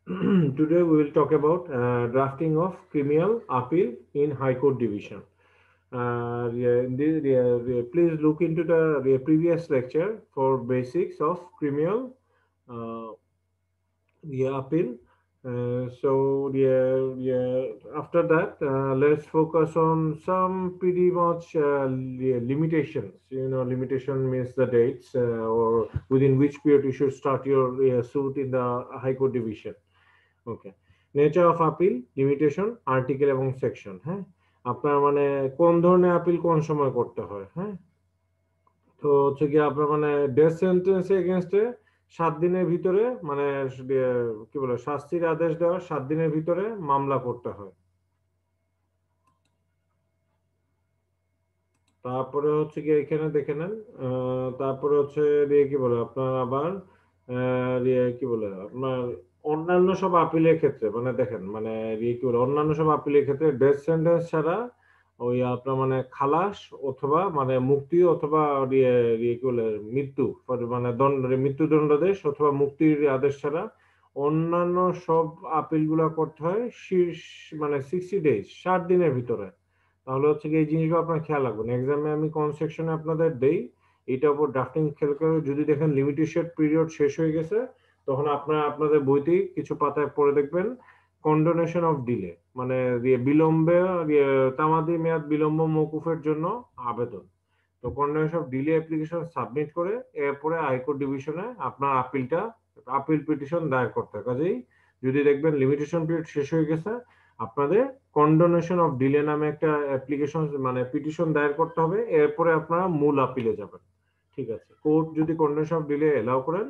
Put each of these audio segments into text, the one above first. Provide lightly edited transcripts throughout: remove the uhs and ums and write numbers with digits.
Today we will talk about drafting of criminal appeal in High Court Division. Please look into the previous lecture for basics of criminal uh, appeal. After that, let's focus on some pretty much limitations. Limitation means the dates or within which period you should start your suit in the High Court Division. Okay, nature of appeal, limitation, article এবং section. হ্যাঁ, আপনার মানে কোন ধরনের appeal কোন সময় করতে হয়। হ্যাঁ, তো হচ্ছে কি আপনার মানে ডেথ সেন্টেন্স এগেনস্টে 7 দিনের ভিতরে মানে কি বলে শাস্তির আদেশ দেওয়ার 7 দিনের ভিতরে মামলা করতে হয়। তারপরে হচ্ছে কি এখানে দেখে নেন, তারপরে হচ্ছে কি বলে আপনার আবার কি বলে আপনার অন্যান্য সব আপিলের ক্ষেত্রে মানে দেখেন মানে কি বলে অন্যান্য সব আপিলের ক্ষেত্রে ডেথ সেন্টেন্স ছাড়া ওই আপনার মানে খালাস অথবা মানে মুক্তি অথবা কি বলে মৃত্যু মানে মৃত্যুদণ্ডাদেশ অথবা মুক্তির আদেশ ছাড়া অন্যান্য সব আপিল গুলা করতে হয় শীর্ষ মানে 60 ডেজ 60 দিনের ভিতরে। তাহলে হচ্ছে কি এই জিনিসগুলো আপনার খেয়াল রাখবেন, এক্সামে আমি কোন সেকশনে আপনাদের দেই এটার উপর ড্রাফটিং খেয়াল করে যদি দেখেন লিমিটেশন পিরিয়ড শেষ হয়ে গেছে তখন আপনারা আপনাদের বইতেই কিছু পাতায় পড়ে দেখবেন কন্ডোনেশন অফ ডিলে মানে বিলম্বে তামাদি মেয়াদ বিলম্ব মওকুফের জন্য আবেদন। তো condonation of delay application submit করে এরপরে হাইকোর্ট ডিভিশনে আপনার আপিল পিটিশন দায়ের করতে হয়। কাজেই যদি দেখবেন লিমিটেশন পিরিয়ড শেষ হয়ে গেছে আপনাদের কন্ডোনেশন অফ ডিলে নামে একটা অ্যাপ্লিকেশন মানে পিটিশন দায়ের করতে হবে, এরপরে আপনারা মূল আপিলে যাবেন। ঠিক আছে, কোর্ট যদি কন্ডোনেশন অফ ডিলে এলাও করেন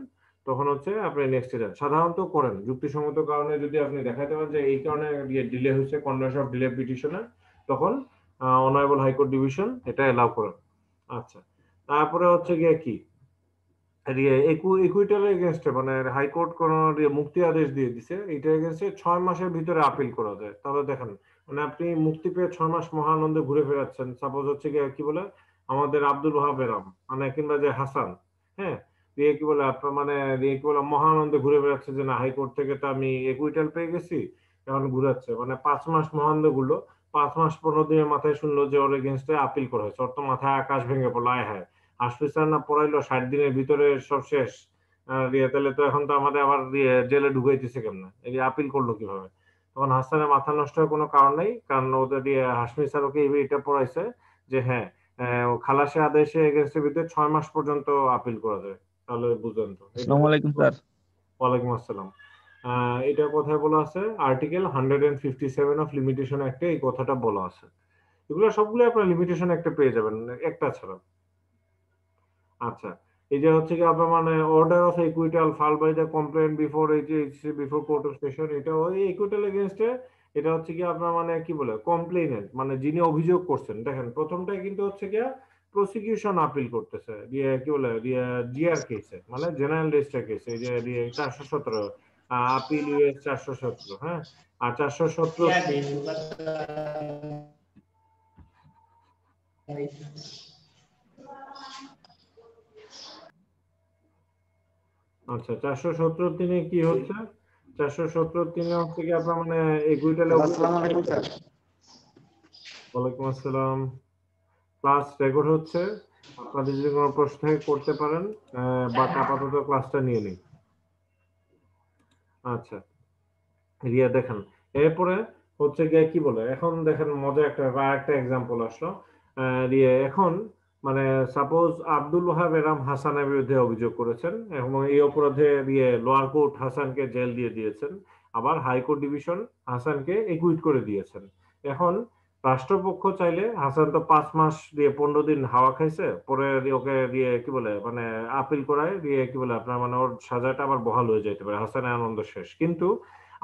তখন হচ্ছে আপনি নেক্সটে যান, সাধারণত করেন যুক্তিসঙ্গত কারণে যদি আপনি দেখাতে পারেন যে এই কারণে ডিলে হয়েছে কন্ডোনেশন অফ ডিলে পিটিশনে তখন অনারেবল হাইকোর্ট ডিভিশন এটা এলাও করেন। আচ্ছা, তারপরে হচ্ছে গিয়ে কি ইকুইটাল এগেনস্টে মানে হাইকোর্ট কোন মুক্তি আদেশ দিয়ে দিছে এটা এগেনস্টে 6 মাসের ভিতরে আপিল করা যায়। তাহলে দেখেন মানে আপনি মুক্তি পেয়ে 6 মাস মহানন্দে ঘুরে ফেরাচ্ছেন, সাপোজ হচ্ছে কি বলে আমাদের আব্দুল ওয়াহাব এরাম মানে কিংবা যে হাসান। হ্যাঁ, কি বলে আপনার মানে কি বলে মহানন্দে ঘুরে বেড়াচ্ছে যে না হাইকোর্ট থেকে তো আমি ইকুইটাল পেয়ে গেছি, এখন ঘুরাচ্ছে মানে 5 মাস মহানন্দে ঘুরলো, 5 মাস 15 দিনের মাথায় শুনলো যে ওর এগেনস্টে আপিল করা হয়েছে, ওর তো মাথায় আকাশ ভেঙে পড়লো, আয় হায় হাসপিসার না পড়াইলো 60 দিনের ভিতরে সব শেষ। তাহলে তো এখন তো আমাদের আবার জেলে ঢুকাইতেছে কেমনে, এই আপিল করলো কিভাবে। তখন হাসানের মাথা নষ্ট হওয়ার কোনো কারণ নেই, কারণ ওদের হাসমি স্যার ওকে এটা পড়াইছে যে হ্যাঁ খালাসে আদেশে এগেন্স্টের ভিতরে 6 মাস পর্যন্ত আপিল করা যায়। তাহলে বুঝলেন তো এটা। আসসালামু আলাইকুম স্যার। ওয়ালাইকুম আসসালাম। এটা কথায় বলা আছে আর্টিকেল 157 অফ লিমিটেশন অ্যাক্টে এই কথাটা বলা আছে। এগুলো সবগুলো আপনার লিমিটেশন একটা পেয়ে যাবেন একটা ছাড়া। আচ্ছা, এই যে হচ্ছে কি আপনার মানে order of acquittal file by the complaint before before court of station, এটা ওই ইকুইটাল এগেইনস্টে এটা হচ্ছে কি আপনার মানে কি বলে কমপ্লেনেন্ট মানে যিনি অভিযোগ করছেন। দেখেন প্রথমটাই কিন্তু হচ্ছে কি প্রসিকিউশন আপিল করতেছে কি বলে জিআর কেসে মানে জেনারেল রেজিস্টার কেসে, এই যে 417 আপিল ইউএস 417। হ্যাঁ, আর 417 আচ্ছা 417 কি হচ্ছে 417 হচ্ছে কি আপনার মানে ইকুইটালে আসসালামু আলাইকুম স্যার। ওয়ালাইকুম আসসালাম। ক্লাস রেকর্ড হচ্ছে, আপনাদের যদি কোনো প্রশ্ন থাকে করতে পারেন, বাট আপাতত ক্লাসটা নিয়ে নিই। আচ্ছা, দেখেন এরপরে হচ্ছে গিয়ে কি বলে এখন দেখেন মজা একটা এক্সাম্পল আসলো। এখন মানে সাপোজ আব্দুল ওয়াহাব এরাম হাসানের বিরুদ্ধে অভিযোগ করেছেন এবং এই অপরাধে লোয়ার কোর্ট হাসানকে জেল দিয়ে দিয়েছেন, আবার হাইকোর্ট ডিভিশন হাসানকে একুইট করে দিয়েছেন। এখন রাষ্ট্রপক্ষ চাইলে হাসান তো 5 মাস 15 দিন হাওয়া খাইছে, পরে ওকে কি বলে মানে আপিল করায় কি বলে আপনার মানে ওর সাজাটা আবার বহাল হয়ে যেতে পারে, হাসানের আনন্দ শেষ। কিন্তু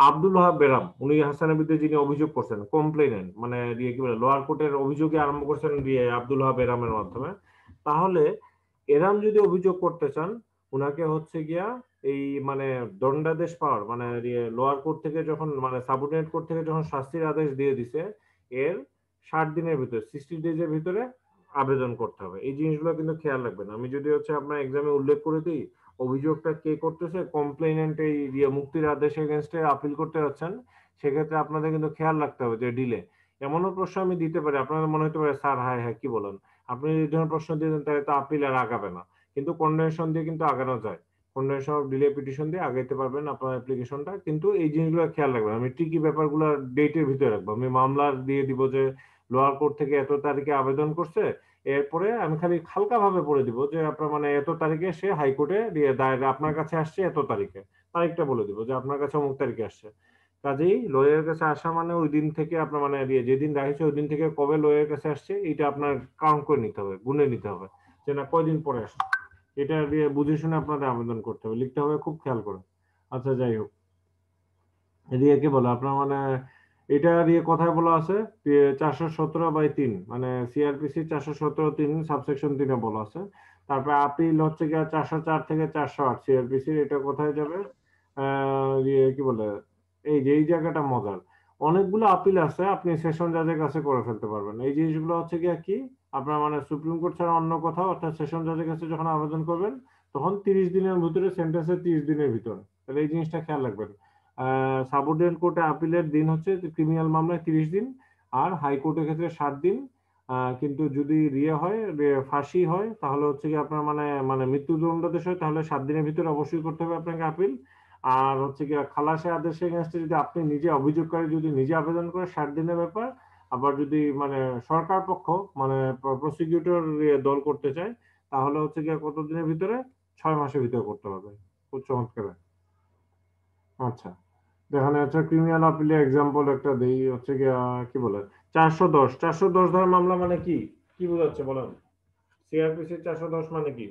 আব্দুল ওয়াহাব বেরাম উনি হাসানের বিরুদ্ধে যিনি অভিযোগ করছেন কমপ্লেনেন্ট মানে কি বলে লোয়ার কোর্টের অভিযোগে আরম্ভ করছেন আব্দুল ওয়াহাব বেরামের মাধ্যমে। তাহলে এরাম যদি অভিযোগ করতে চান উনাকে হচ্ছে গিয়া এই মানে দণ্ডাদেশ পাওয়ার মানে লোয়ার কোর্ট থেকে যখন মানে সাবঅর্ডিনেট কোর্ট থেকে যখন শাস্তির আদেশ দিয়ে দিছে এর 60 দিনের ভিতরে 60 ডেজের ভিতরে আবেদন করতে হবে। এই জিনিসগুলো কিন্তু খেয়াল রাখবেন। আমি যদি হচ্ছে আপনার এক্সামে উল্লেখ করে দিই অভিযোগটা কে করতেছে, কমপ্লেইনেন্ট এই মুক্তির আদেশ এগেনস্টে আপিল করতে যাচ্ছেন, সেক্ষেত্রে আপনাদের কিন্তু খেয়াল রাখতে হবে যে ডিলে। এমনও প্রশ্ন আমি দিতে পারি, আপনাদের মনে হতে পারে স্যার হ্যাঁ হ্যাঁ কি বলেন, আপনি যদি এই ধরনের প্রশ্ন দিয়ে দেন তাহলে তো আপিল আর আগাবে না, কিন্তু কন্ডেনশন দিয়ে কিন্তু আগানো যায়। কন্ডেনশন অফ ডিলে পিটিশন দিয়ে আগাইতে পারবেন আপনার অ্যাপ্লিকেশনটা, কিন্তু এই জিনিসগুলো খেয়াল রাখবেন। আমি ঠিকই ব্যাপারগুলো ডেটের ভিতরে রাখবো, আমি মামলার দিয়ে দিব যে লোয়ার কোর্ট থেকে এত তারিখে আবেদন করছে, এরপরে আমি খালি হালকা ভাবে পড়ে দিব যে আপনার মানে এত তারিখে সে হাইকোর্টে দিয়ে দায়ের আপনার কাছে আসছে, এত তারিখে তারিখটা বলে দিব যে আপনার কাছে অমুক তারিখে আসছে। কাজেই লয়ের কাছে আসা মানে ওই দিন থেকে আপনার মানে যেদিন রাখছে ওই দিন থেকে কবে লয়ের কাছে আসছে এটা আপনার কাউন্ট করে নিতে হবে, গুনে নিতে হবে যে না কয়দিন পরে আসছে। এটা দিয়ে বুঝে শুনে আপনাদের আবেদন করতে হবে, লিখতে হবে খুব খেয়াল করে। আচ্ছা যাই হোক, এদিকে কি বলে আপনার মানে এটা দিয়ে কথায় বলা আছে 417/3, মানে সিআরপিসি 417/3 সাবসেকশন 3 বলা আছে। তারপরে আপিল হচ্ছে গিয়ে 404 থেকে 408 সিআরপিসি, এটা কোথায় যাবে কি বলে, এই যে এই জায়গাটা মজার, অনেকগুলো আপিল আছে আপনি সেশন জাজের কাছে করে ফেলতে পারবেন। এই জিনিসগুলো হচ্ছে গিয়ে কি আপনার মানে সুপ্রিম কোর্ট ছাড়া অন্য কোথাও অর্থাৎ সেশন জাজের কাছে যখন আবেদন করবেন তখন 30 দিনের ভিতরে, সেন্টেন্সের 30 দিনের ভিতরে, তাহলে এই জিনিসটা খেয়াল রাখবেন। সাবঅর্ডিনেট কোর্টে আপিলের দিন হচ্ছে ক্রিমিনাল মামলায় 30 দিন, আর হাইকোর্টের ক্ষেত্রে 7 দিন। কিন্তু যদি হয় ফাঁসি হয় তাহলে হচ্ছে কি আপনার মানে মানে মৃত্যুদণ্ডাদেশ হয় তাহলে 7 দিনের ভিতরে অবশ্যই করতে হবে আপনাকে আপিল। আর হচ্ছে কি খালাসের আদেশের এগেনস্টে যদি আপনি নিজে অভিযোগকারী যদি নিজে আবেদন করে 7 দিনের ব্যাপার। আবার যদি মানে সরকার পক্ষ মানে প্রসিকিউটর দল করতে চায় তাহলে হচ্ছে কি কত দিনের ভিতরে, 6 মাসের ভিতরে করতে হবে। খুব চমৎকার। আচ্ছা, এখানে হচ্ছে ক্রিমিনাল আপিলে এক্সাম্পল একটা দেই, হচ্ছে কি কি বলে 410 ধারা মামলা মানে কি, কি বোঝাচ্ছে বলেন? সিআরপিসি 410 মানে কি?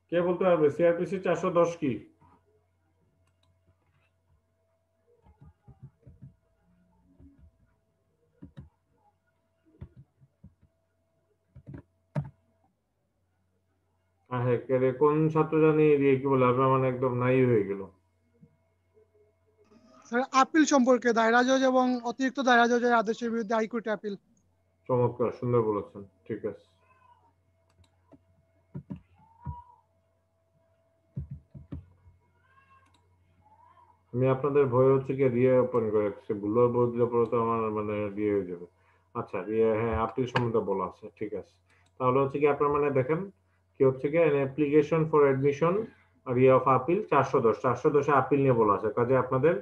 কে বলতে পারবে সিআরপিসি 410 কি? হ্যাঁ কে রে, কোন ছাত্র জানি কি বলে আপনার মানে একদম নাই হয়ে গেল। স্যার আপিল সম্পর্কে দায়রা জজ এবং অতিরিক্ত দায়রা জজের আদেশের বিরুদ্ধে হাইকোর্টে আপিল। চমৎকার, সুন্দর বলেছেন, ঠিক আছে। আমি আপনাদের ভয় হচ্ছে কি ওপেন করে রাখছি, ভুলের বদলে পরে তো আমার মানে হয়ে যাবে। আচ্ছা হ্যাঁ আপিল সম্বন্ধে বলা আছে, ঠিক আছে। তাহলে হচ্ছে কি আপনার মানে দেখেন কি হচ্ছে কি application for admission of appeal 410 appeal নিয়ে বলা আছে। কাজে আপনাদের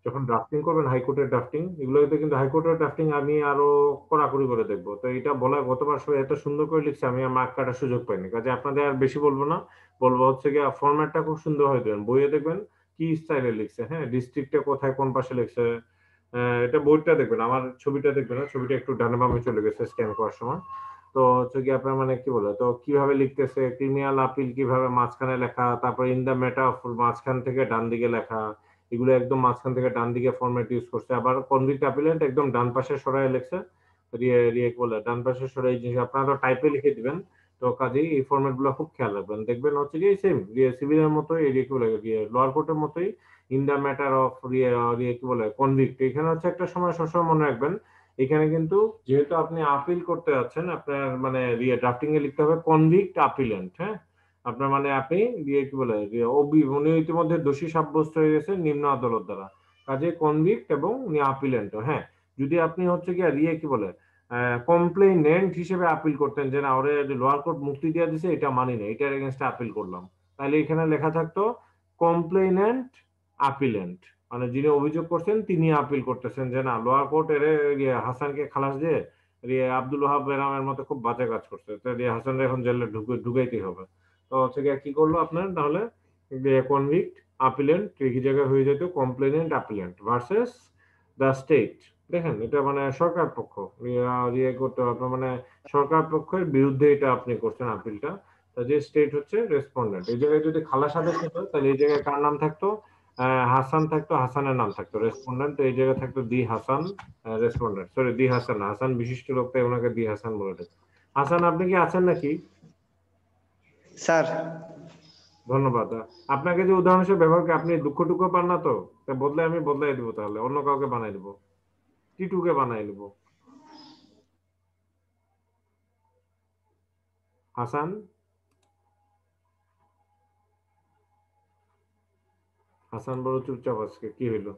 যখন ড্রাফটিং করবেন হাইকোর্টের ড্রাফটিং, এগুলোতে কিন্তু হাইকোর্টের ড্রাফটিং আমি আরো কড়াকড়ি করে দেখবো। তো এটা বলা গতবার সবাই এত সুন্দর করে লিখছে আমি মার্ক কাটার সুযোগ পাইনি। কাজে আপনাদের আর বেশি বলবো না, বলবো হচ্ছে কি ফরম্যাটটা খুব সুন্দর হয়ে দেবেন, বইয়ে দেখবেন কি স্টাইলে লিখছে, হ্যাঁ ডিস্ট্রিক্টটা কোথায় কোন পাশে লিখছে। এটা বোর্ডটা দেখবেন, আমার ছবিটা দেখবেন না, ছবিটা একটু ডানে বামে চলে গেছে স্ক্যান করার সময়। তো হচ্ছে কি আপনার মানে কি বলে তো কিভাবে লিখতেছে, ক্রিমিনাল আপিল কিভাবে মাঝখানে লেখা, তারপর ইন দা ম্যাটার অফ মাঝখান থেকে ডান দিকে লেখা, এগুলো একদম মাঝখান থেকে ডান দিকে ফরম্যাট ইউজ করছে। আবার কনভিক্ট অ্যাপিলেন্ট একদম ডান পাশে সরায় লিখছে, বলে ডান পাশে সরাই জিনিস আপনারা তো টাইপে লিখে দিবেন। তো কাজেই এই ফরম্যাট গুলো খুব খেয়াল রাখবেন, দেখবেন হচ্ছে কি সেম সিভিলের মতোই কি বলে লোয়ার কোর্টের মতোই ইন দা ম্যাটার অফ কি বলে কনভিক্ট। এখানে হচ্ছে একটা সময় সবসময় মনে রাখবেন, এখানে কিন্তু যেহেতু আপনি আপিল করতে যাচ্ছেন আপনার মানে ড্রাফটিং এ লিখতে হবে কনভিক্ট আপিলেন্ট, হ্যাঁ আপনার মানে আপনি কি বলে উনি ইতিমধ্যে দোষী সাব্যস্ত হয়ে গেছে নিম্ন আদালত দ্বারা। কাজে কনভিক্ট এবং আপিলেন্ট, হ্যাঁ যদি আপনি হচ্ছে কি কি বলে কমপ্লেইনেন্ট হিসেবে আপিল করতেন যে না ওরে লোয়ার কোর্ট মুক্তি দিয়ে দিছে এটা মানি না, এটার এগেনস্টে আপিল করলাম, তাহলে এখানে লেখা থাকতো কমপ্লেইনেন্ট আপিলেন্ট, মানে যিনি অভিযোগ করছেন তিনি আপিল করতেছেন যে না লোয়ার কোর্ট এর হাসানকে খালাস দিয়ে আব্দুল ওহাব বেরামের মতো খুব বাজে কাজ করছে, তো হাসান এখন জেলে ঢুকাইতেই হবে। তো হচ্ছে কি করলো আপনার তাহলে কনভিক্ট আপিলেন্ট একই জায়গায় হয়ে যেত কমপ্লেনেন্ট আপিলেন্ট ভার্সেস দ্য স্টেট। দেখেন এটা মানে সরকার পক্ষ করতে আপনার মানে সরকার পক্ষের বিরুদ্ধে এটা আপনি করছেন আপিলটা। যে স্টেট হচ্ছে রেসপন্ডেন্ট, এই জায়গায় যদি খালাস আদেশ হতো তাহলে এই জায়গায় কার নাম থাকতো, হাসান থাকতো, হাসানের নাম থাকতো রেসপন্ডেন্ট, তো এই জায়গায় থাকতো দি হাসান রেসপন্ডেন্ট, সরি দি হাসান না, হাসান বিশিষ্ট লোক তাই ওনাকে দি হাসান বলে থাকে। হাসান আপনি কি আছেন নাকি? স্যার ধন্যবাদ। আপনাকে যে উদাহরণ হিসেবে ব্যবহার করে আপনি দুঃখ টুকু পান না তো, বদলে আমি বদলাই দিব, তাহলে অন্য কাউকে বানাই দিব। T2 কে বানাই নিব। হাসান হাসান বড় চুপচাপ আজকে, কি হইলো?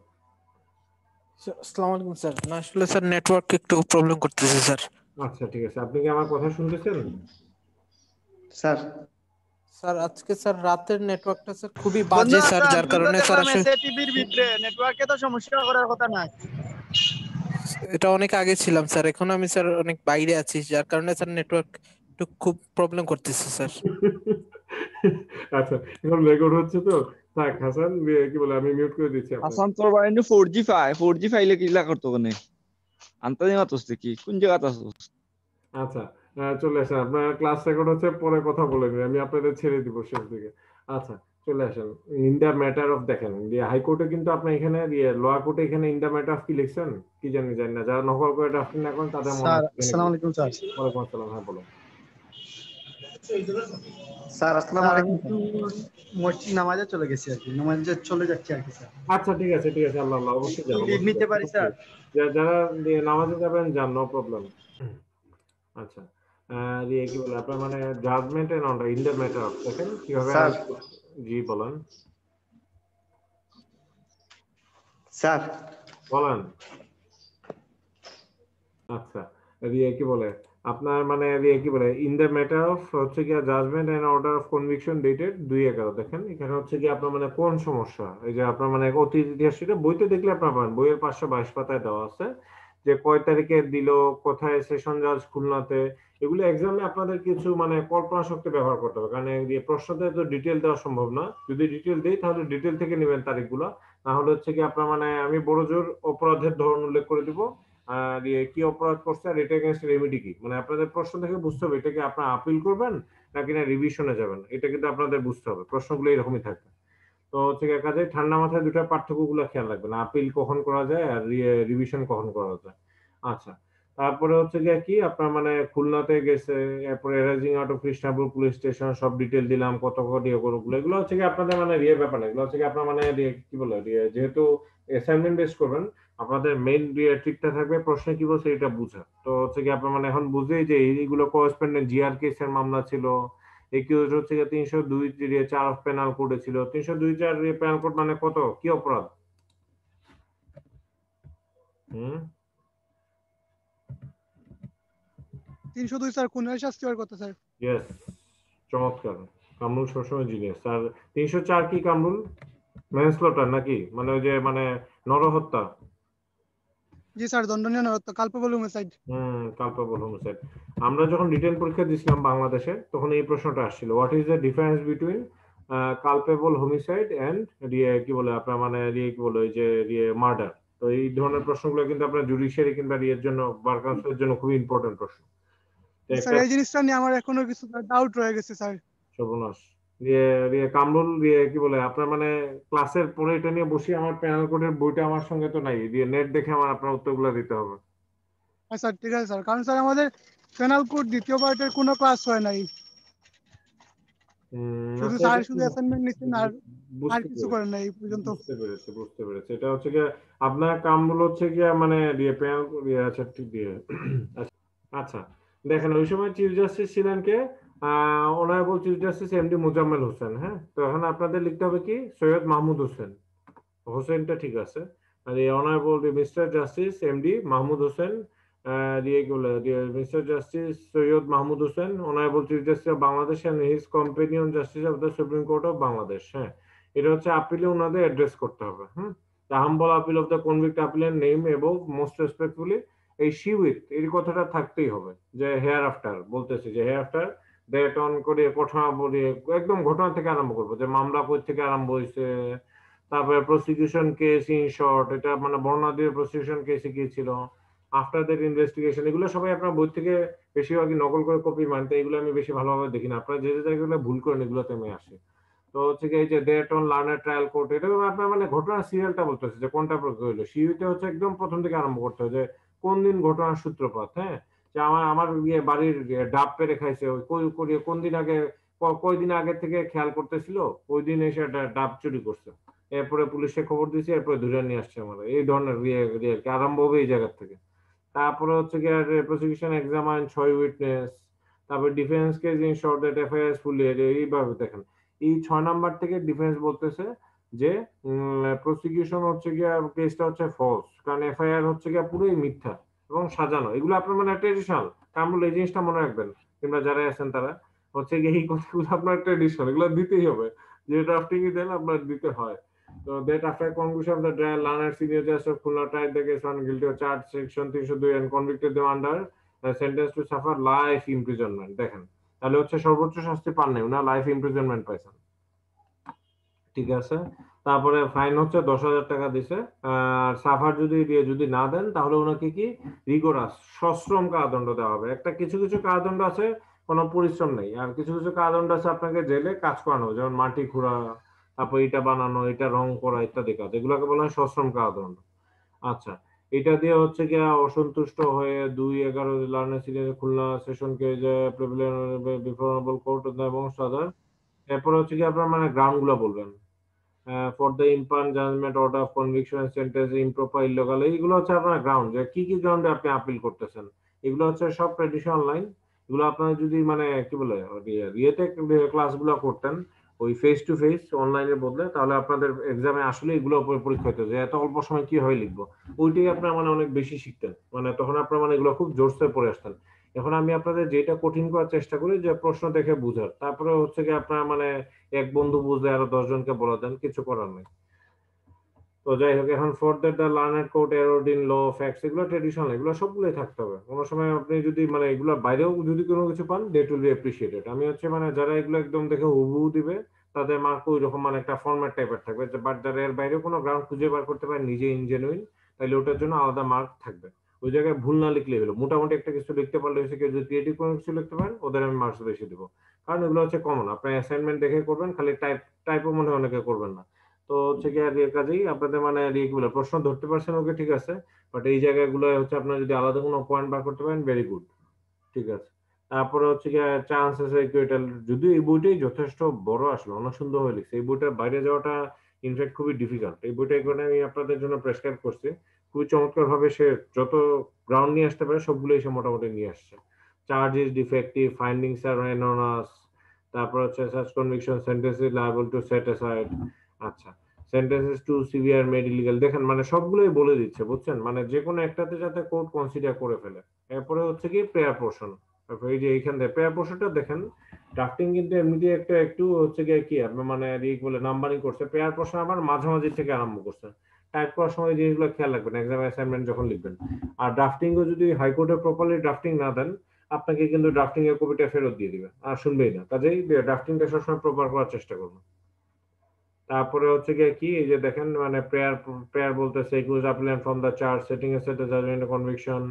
আসসালামু আলাইকুম স্যার। না আসলে স্যার নেটওয়ার্ক একটু প্রবলেম করতেছে স্যার। আচ্ছা ঠিক আছে, আপনি কি আমার কথা শুনতেছেন? স্যার স্যার আজকে স্যার রাতের নেটওয়ার্কটা স্যার খুবই বন্ধু বাজে স্যার, হাসান, যার তুই তো কারণে স্যার দেখলাম আসলে এসে টিভির ভিতরে নেটওয়ার্কে তো সমস্যা করার কথা না। এটা অনেক আগে ছিলাম স্যার, এখন আমি স্যার অনেক বাইরে আছি, যার কারণে স্যার নেটওয়ার্ক একটু খুব প্রবলেম করতেছে স্যার। আচ্ছা, এখন রেকর্ড হচ্ছে তো। থাক হাসান, কি বলে, আমি মিউট করে দিচ্ছি আপনাকে। আসান তোর বাড়ি 4G পায়, 4G পাইলে কি লাগা করতো কোনে আনতাদি মাতোস কি কোন জায়গাতে আছোস? আচ্ছা, চলে আসেন, আপনার ক্লাস রেকর্ড হচ্ছে, পরে কথা বলে নিই, আমি আপনাদের ছেড়ে দিব শেষ দিকে। আচ্ছা, চলে আসেন। ইন দ্য ম্যাটার অফ, দেখেন হাইকোর্টে কিন্তু আপনার এখানে লোয়ার কোর্টে এখানে ইন দ্য ম্যাটার অফ কি লিখছেন কি জানি না, যারা নকল করে ড্রাফটিং না করেন তাদের মনে স্যার আছে এখানে আসসালামু কি। আলাইকুম স্যার। ওয়ালাইকুম আসসালাম, হ্যাঁ বলো। স্যার আসসালামু স্যার আমি আলাইকুম। একটু মসজিদ নামাজে চলে গেছি আর কি, নামাজে চলে যাচ্ছি আর কি স্যার। আচ্ছা ঠিক আছে ঠিক আছে, আল্লাহ আল্লাহ, অবশ্যই যান, লিভ অবশ্যই নিতে যান, পারি স্যার? যারা নামাজে যাবেন যান, নো প্রবলেম। আচ্ছা, কি বলে আপনার মানে judgement and order in the matter of, দেখেন কিভাবে স্যার জি বলেন স্যার বলেন। আচ্ছা, কি বলে আপনার মানে কি বলে ইন দ্য ম্যাটার অফ হচ্ছে কি judgement and order of conviction dated 2/11, দেখেন এখানে হচ্ছে কি আপনার মানে কোন সমস্যা, এই যে আপনার মানে অতীত ইতিহাস, সেটা বইতে দেখলে আপনার পাবেন, বইয়ের 522 পাতায় দেওয়া আছে যে কয় তারিখে দিল, কোথায় সেশন জাজ খুলনাতে, এগুলো এক্সামে আপনাদের কিছু মানে কল্পনা শক্তি ব্যবহার করতে হবে, কারণ এই প্রশ্নতে তো ডিটেল দেওয়া সম্ভব না, যদি ডিটেল দেই তাহলে ডিটেল থেকে নেবেন তারিখগুলো, না হলে হচ্ছে কি আপনার মানে আমি বড় জোর অপরাধের ধরন উল্লেখ করে দিব, আর কি অপরাধ করছে আর এটা এগেইনস্ট রেমেডি কি, মানে আপনাদের প্রশ্ন থেকে বুঝতে হবে এটা কি আপনারা আপিল করবেন নাকি না রিভিশনে যাবেন, এটা কিন্তু আপনাদের বুঝতে হবে, প্রশ্নগুলো এরকমই থাকবে। তো হচ্ছে কি কাজে ঠান্ডা মাথায় দুটো পার্থক্যগুলো খেয়াল রাখবেন, আপিল কখন করা যায় আর রিভিশন কখন করা যায়। আচ্ছা, তারপরে হচ্ছে গিয়ে কি আপনার মানে খুলনাতে গেছে, এরপরে এরাজিং out of Krishnapur police station, সব ডিটেল দিলাম, কত কত ওগুলো, এগুলো হচ্ছে কি আপনাদের মানে ব্যাপার না, এগুলো হচ্ছে কি আপনার মানে কি বলে যেহেতু অ্যাসাইনমেন্ট বেস করবেন, আপনাদের মেইন ট্রিকটা থাকবে প্রশ্নে কি বলছে এটা বুঝা, তো হচ্ছে কি আপনার মানে এখন বুঝেই যে এইগুলো করেসপন্ডেন্ট জিআর কেসের মামলা ছিল, একিউজ হচ্ছে গিয়ে 302(4) অফ পেনাল কোডে ছিল, 302(4) পেনাল কোড মানে কত কি অপরাধ? হুম 302 স্যার খুনের শাস্তি হওয়ার কথা স্যার। ইয়েস, চমৎকার, কামরুল সবসময় জিনিয়াস। আর 304 কি কামরুল? ম্যানস্লটার নাকি, মানে ওই যে মানে নরহত্যা। জি স্যার, দণ্ডনীয় নরহত্যা, কালপেবল হোমিসাইড। Culpable homicide. আমরা যখন রিটেন পরীক্ষা দিয়েছিলাম বাংলাদেশে, তখন এই প্রশ্নটা আসছিল, what is the difference between culpable homicide and কি বলে আপনার মানে কি বলে ওই যে মার্ডার। তো এই ধরনের প্রশ্নগুলো কিন্তু আপনার জুডিশিয়ারি কিংবা এর জন্য বার কাউন্সিলের জন্য খুবই ইম্পর্টেন্ট প্রশ্ন। তো স্যার একটা এই জিনিসটা নিয়ে আমার এখনো কিছু ডাউট রয়ে গেছে স্যার। সর্বনাশ। কামরুল কি বলে আপনার মানে ক্লাসের পরে এটা নিয়ে বসে আমার প্যানেল কোডের বইটা আমার সঙ্গে তো নাই, নেট দেখে আমার আপনার উত্তরগুলো দিতে হবে। হ্যাঁ স্যার ঠিক আছে স্যার, কারণ স্যার আমাদের পেনাল কোড দ্বিতীয় পার্টের কোনো ক্লাস হয় নাই, শুধু আচ্ছা, স্যার এটা শুধু অ্যাসাইনমেন্ট নিচ্ছেন আর আর বুঝতে কিছু পেরেছি করেন নাই এই পর্যন্ত। বুঝতে পেরেছি, এটা হচ্ছে গিয়ে আপনার কামগুলো হচ্ছে গিয়ে মানে প্যানেল আচ্ছা ঠিক দিয়ে আচ্ছা, দেখেন ওই সময় চিফ জাস্টিস ছিলেন কে? Honourable chief justice MD Mozammel Hossain. হ্যাঁ, তো এখন আপনাদের লিখতে হবে কি সৈয়দ মাহমুদ হোসেন, হোসেনটা ঠিক আছে, আর এই honourable mister justice MD Mahmud Hossain, mister justice Syed Mahmud Hossain, honourable chief justice of Bangladesh and his companion justice of the supreme court of Bangladesh. হ্যাঁ, এটা হচ্ছে আপিলে ওনাদের অ্যাড্রেস করতে হবে। The humble appeal of the convict আপিলের নেম এবং মোস্ট রেসপেক্টফুলি, এই শি উইথ এই কথাটা থাকতেই হবে, যে হেয়ার আফটার বলতেছি, যে হেয়ার আফটার ডেট অন করে ঘটনা বলি, একদম ঘটনা থেকে আরম্ভ করবো, যে মামলা কই থেকে আরম্ভ হয়েছে, তারপরে প্রসিকিউশন কেস ইন শর্ট, এটা মানে বর্ণনা দিয়ে প্রসিকিউশন কেসে কি ছিল, আফটার দ্যাট ইনভেস্টিগেশন, এগুলো সবাই আপনার বই থেকে বেশিরভাগই নকল করে কপি মানতে, এগুলো আমি বেশি ভালোভাবে দেখি না, আপনারা যে যে জায়গাগুলো ভুল করেন এগুলোতে আমি আসি। তো হচ্ছে কি এই যে date on learner trial court, এটা আপনার মানে ঘটনার সিরিয়ালটা বলতেছে যে কোনটা প্রয়োগ হইলো, সিইউতে হচ্ছে একদম প্রথম থেকে আরম্ভ করতে হবে, যে কোন দিন ঘটনার সূত্রপাত। হ্যাঁ, যে আমার বাড়ির ডাব পেরে খাইছে, ওই কোন দিন আগে, কয়দিন আগে থেকে খেয়াল করতেছিল, ওই দিন এসে ডাব চুরি করছে, এরপরে পুলিশে খবর দিয়েছি, এরপরে ধরে নিয়ে আসছে আমাদের। এই ধরনের কি আরম্ভ হবে এই জায়গা থেকে। তারপরে হচ্ছে কি আর প্রসিকিউশন এক্সামাইন 6 উইটনেস, তারপর defence case in short that FIR fully, এইভাবে দেখেন। এই 6 নাম্বার থেকে ডিফেন্স বলতেছে যে প্রসিকিউশন হচ্ছে গিয়ে কেসটা হচ্ছে ফলস, কারণ এফআইআর হচ্ছে গিয়ে পুরোই মিথ্যা এবং সাজানো। এগুলো আপনার মানে ট্রেডিশনাল কামরুল, এই জিনিসটা মনে রাখবেন। কিংবা যারা আছেন তারা হচ্ছে গিয়ে এই কথাগুলো আপনার ট্রেডিশনাল, এগুলো দিতেই হবে। যে ড্রাফটিং দেন আপনার দিতে হয়। So that after conclusion of the trial, Learned Senior Judge of Khulna tried the case found guilty of charge section 302 and convicted them under sentenced to suffer life imprisonment. দেখেন তাহলে হচ্ছে সর্বোচ্চ শাস্তি পান নাই, উনি লাইফ ইমপ্রিজনমেন্ট পাইছেন। ঠিক আছে, তারপরে ফাইন হচ্ছে 10,000 টাকা দিছে। আর সাফার যদি না দেন তাহলে ওনাকে কি রিগোরাস সশ্রম কারাদণ্ড দেওয়া হবে। একটা কিছু কিছু কারাদণ্ড আছে কোনো পরিশ্রম নেই, আর কিছু কিছু কারাদণ্ড আছে আপনাকে জেলে কাজ করানো, যেমন মাটি খুঁড়া, তারপর এটা বানানো, এটা রং করা ইত্যাদি কাজ, এগুলোকে বলা হয় সশ্রম কারাদণ্ড। আচ্ছা, এটা দিয়ে হচ্ছে গিয়া অসন্তুষ্ট হয়ে 2/11 লার্নার সিরিজে খুলনা সেশনকে যে প্রিভিলেবল কোর্ট এবং সাদা, এরপর হচ্ছে কি আপনার মানে গ্রাউন্ড গুলো বলবেন। For the impugned judgement order of conviction sentence improper illegal, এইগুলো হচ্ছে আপনার গ্রাউন্ড, যে কি কি গ্রাউন্ডে আপনি আপিল করতেছেন। এগুলো হচ্ছে সব ট্রেডিশনাল লাইন। এগুলো আপনারা যদি মানে কি বলে ইয়েতে ক্লাসগুলো করতেন ওই ফেস টু ফেস অনলাইনের বদলে, তাহলে আপনাদের এক্সামে আসলে এগুলো পরীক্ষা হতো যে এত অল্প সময় কি হয় লিখবো, ওইটাই আপনার মানে অনেক বেশি শিখতেন। মানে তখন আপনার মানে এগুলো খুব জোরসে পড়ে আসতেন। এখন আমি আপনাদের যেটা কঠিন করার চেষ্টা করি যে প্রশ্ন দেখে বুঝার, তারপরে হচ্ছে কি আপনার মানে এক বন্ধু বুঝলে আরো 10 জনকে বলে দেন, কিছু করার নেই। তো যাই হোক, এখন for that the learner court erred in law facts, এগুলো ট্রেডিশনাল, এগুলো সবগুলোই থাকতে হবে। কোনো সময় আপনি যদি মানে এগুলো বাইরেও যদি কোনো কিছু পান, দ্যাট উইল বি অ্যাপ্রিসিয়েটেড। আমি হচ্ছে মানে যারা এগুলো একদম দেখে হুবহু দিবে তাদের মার্ক ওই রকম মানে একটা ফরম্যাট টাইপের থাকবে, বাট যারা এর বাইরে কোনো গ্রাউন্ড খুঁজে বার করতে পারে নিজে ইনজেনুইন, তাহলে ওটার জন্য আলাদা মার্ক থাকবে। ওই জায়গায় ভুল না লিখলে হলো, মোটামুটি একটা কিছু লিখতে পারলে হচ্ছে, কেউ যদি ক্রিয়েটিভ কোনো কিছু লিখতে পারেন ওদের আমি মার্কস বেশি দেবো। কারণ এগুলো হচ্ছে কমন, আপনি অ্যাসাইনমেন্ট দেখে করবেন, খালি টাইপও মনে হয় অনেকে করবেন না। তো হচ্ছে কি আর কাজেই আপনাদের মানে রিগুলো প্রশ্ন ধরতে পারছেন, ওকে ঠিক আছে, বাট এই জায়গাগুলো হচ্ছে আপনার যদি আলাদা কোনো পয়েন্ট বার করতে পারেন, ভেরি গুড। ঠিক আছে, তারপরে হচ্ছে কি চান্সেস ইকুইটাল, যদি এই বইটাই যথেষ্ট বড় আসলে অনেক সুন্দর হয়ে লিখছে, এই বইটার বাইরে যাওয়াটা ইনফ্যাক্ট খুবই ডিফিকাল্ট। এই বইটা এখানে আমি আপনাদের জন্য প্রেসক্রাইব করছি, খুবই চমৎকার ভাবে সে যত গ্রাউন্ড নিয়ে আসতে পারে সবগুলোই সে মোটামুটি নিয়ে আসছে। Charge is defective, findings are erroneous, তারপর হচ্ছে such conviction sentence is liable to set aside. আচ্ছা, sentences too severe made illegal, দেখেন মানে সবগুলোই বলে দিচ্ছে, বুঝছেন, মানে যে কোনো একটাতে যাতে কোর্ট কনসিডার করে ফেলে। এরপরে হচ্ছে কি প্রেয়ার পোর্শন, এই যে এইখান থেকে প্রেয়ার পোর্শনটা দেখেন, ড্রাফটিং কিন্তু এমনিতে একটা একটু হচ্ছে গিয়ে কি আপনার মানে বলে নাম্বারিং করছে, প্রেয়ার পোর্শন আবার মাঝামাঝি থেকে আরম্ভ করছে। টাইপ করার সময় জিনিসগুলো খেয়াল রাখবেন এক্সাম অ্যাসাইনমেন্ট যখন লিখবেন। আর ড্রাফটিংও যদি হাইকোর্টে প্রপারলি ড্রাফটিং না দেন, আপনাকে কিন্তু ড্রাফটিং এর কপিটা ফেরত দিয়ে দিবে, আর শুনবেই না। কাজেই ড্রাফটিংটা সবসময় প্রপার করার চেষ্টা করবেন। তারপরে হচ্ছে গিয়ে কি এই যে দেখেন মানে প্রেয়ার বলতেছে acquit appellant from the charge setting aside the judgement conviction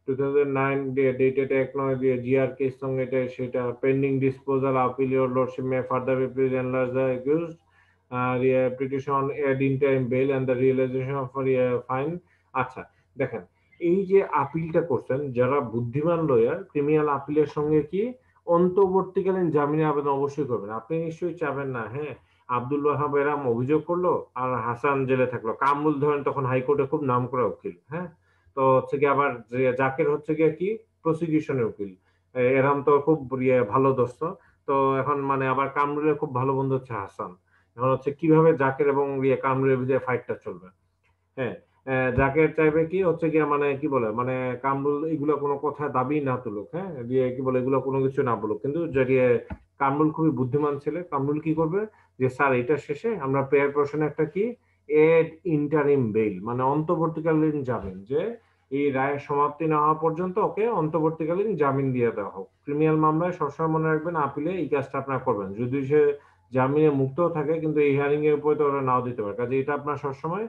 2009 dated এক নয় দিয়ে জিআর কেস সঙ্গে এটা সেটা pending disposal appeal your lordship may further please enlarge the accused petitioner ad interim bail and the realisation of fine. আচ্ছা দেখেন, এই যে আপিলটা করছেন যারা বুদ্ধিমান লয়ার, ক্রিমিনাল আপিলের সঙ্গে কি অন্তর্বর্তীকালীন জামিনের আবেদন অবশ্যই করবেন। আপনি নিশ্চয়ই চাবেন না হ্যাঁ আব্দুল ওয়াহাব এরাম অভিযোগ করলো আর হাসান জেলে থাকলো, কামরুল ধরেন তখন হাইকোর্টে খুব নাম করা উকিল, হ্যাঁ, তো হচ্ছে কি আবার জাকের হচ্ছে গিয়ে কি প্রসিকিউশনের উকিল, এরাম তো খুব ভালো দোস্ত। তো এখন মানে আবার কামরুলের খুব ভালো বন্ধু হচ্ছে হাসান। এখন হচ্ছে কিভাবে জাকের এবং কামরুলের ভিতরে ফাইটটা চলবে। হ্যাঁ, জাকের চাইবে কি হচ্ছে গিয়ে মানে কি বলে মানে কামরুল এগুলো কোনো কথা দাবি না তুলুক, হ্যাঁ দিয়ে কি বলে এগুলো কোনো কিছু না বলুক, কিন্তু যদি কামরুল খুবই বুদ্ধিমান ছেলে, কামরুল কি করবে যে স্যার এটা শেষে আমরা পেয়ার পোর্শনে একটা কি এড ইন্টারিম বেইল মানে অন্তর্বর্তীকালীন জামিন, যে এই রায়ের সমাপ্তি না হওয়া পর্যন্ত ওকে অন্তর্বর্তীকালীন জামিন দিয়ে দেওয়া হোক। ক্রিমিনাল মামলায় সবসময় মনে রাখবেন আপিলে এই কাজটা আপনারা করবেন, যদি সে জামিনে মুক্ত থাকে, কিন্তু এই হিয়ারিং এর উপরে তো ওরা নাও দিতে পারে, কাজে এটা আপনার সবসময়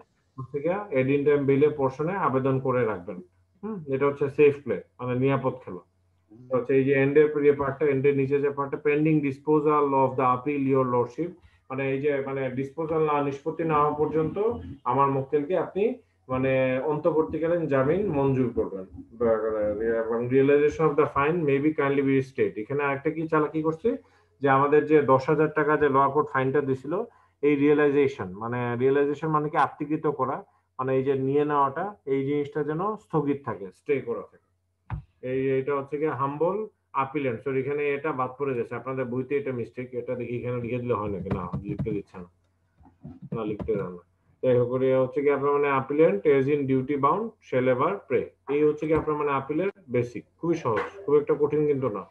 থেকে এড ইন্টারিম বেইলের পোর্শনে আবেদন করে রাখবেন। এটা হচ্ছে সেফ প্লে মানে নিরাপদ খেলা। হচ্ছে এই যে এন্ডের পার্টটা, এন্ডের নিচে যে পার্টটা pending disposal of the appeal your lordship, মানে এই যে মানে ডিসপোজাল না নিষ্পত্তি না হওয়া পর্যন্ত আমার মুক্তেলকে আপনি মানে অন্তর্বর্তীকালীন জামিন মঞ্জুর করবেন। এবং realisation of the fine may be kindly be state, এখানে আরেকটা কি চালাকি করছে যে আমাদের যে 10,000 টাকা যে ল কোর্ট ফাইনটা দিছিল এই রিয়েলাইজেশন মানে কি আত্মীকৃত করা, মানে এই যে নিয়ে নেওয়াটা, এই জিনিসটা যেন স্থগিত থাকে, স্টে করা থাকে। এটা হচ্ছে কি হাম্বল আপিলেন্ট। সরি, এখানে এটা বাদ পড়ে গেছে, আপনাদের বইতে এটা মিস্টেক, এটা দেখি এখানে লিখে দিলে হয় নাকি, না লিখতে দিচ্ছে না, না লিখতে দেন না। যাই হোক, হচ্ছে কি আপনার মানে appellant as in duty bound shall ever pray, এই হচ্ছে কি আপনার মানে আপিলের বেসিক, খুবই সহজ, খুব একটা কঠিন কিন্তু না।